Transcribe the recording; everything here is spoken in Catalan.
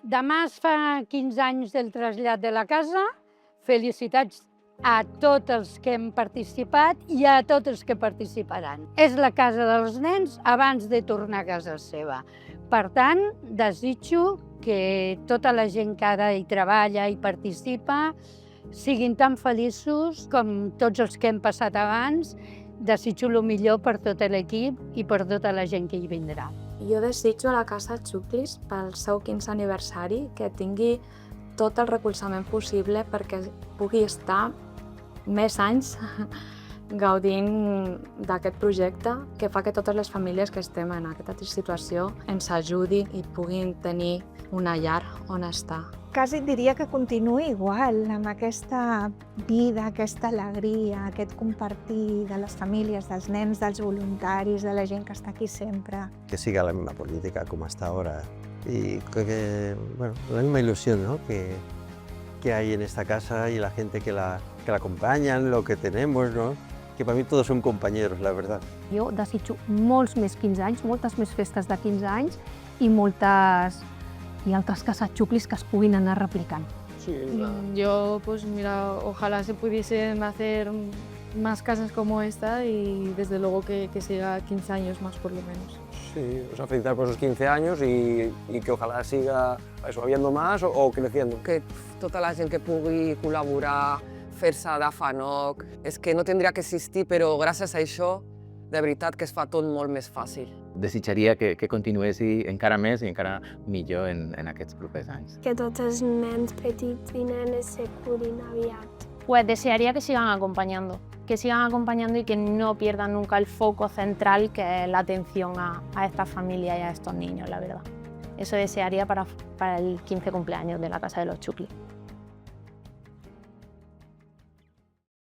Demà es fa 15 anys del trasllat de la casa. Felicitats a tots els que hem participat i a tots els que participaran. És la casa dels nens abans de tornar a casa seva. Per tant, desitjo que tota la gent que ara hi treballa i participa siguin tan feliços com tots els que hem passat abans. Desitjo el millor per tot l'equip i per tota la gent que hi vindrà. Jo desitjo a la Casa Xuclis pel seu 15è aniversari que tingui tot el recolzament possible perquè pugui estar més anys gaudint d'aquest projecte que fa que totes les famílies que estem en aquesta situació ens ajudi i puguin tenir una llar on estar. Quasi diria que continuï igual, amb aquesta vida, aquesta alegria, aquest compartir de les famílies, dels nens, dels voluntaris, de la gent que està aquí sempre. Que siga la misma política como hasta ahora y bueno, la misma ilusión, ¿no? que hay en esta casa y la gente que la acompañan, lo que tenemos, ¿no? Que para mí todos son compañeros, la verdad. Jo desitjo molts més 15 anys, moltes més festes de 15 anys i altres cases xuclis que es puguin anar replicant. Sí, Yo, pues mira, ojalá se pudiesen hacer más casas como esta y desde luego que siga 15 años más por lo menos. Sí, o sea, felicitar por esos 15 años y que ojalá siga eso, habiendo más o creciendo. Que tota la gent que pugui col·laborar, fer-se de FANOC, és que no tindria que existir, però gràcies a això, de veritat que es fa tot molt més fàcil. Desitjaria que continuessi encara més i encara millor en aquests propers anys. Que tots els nens petits i nenes se curin aviat. Pues desearía que sigan acompañando y que no pierdan nunca el foco central que es la atención a estas familias y a estos niños, la verdad. Eso desearía para el 15 cumpleaños de la Casa de los Xuclis.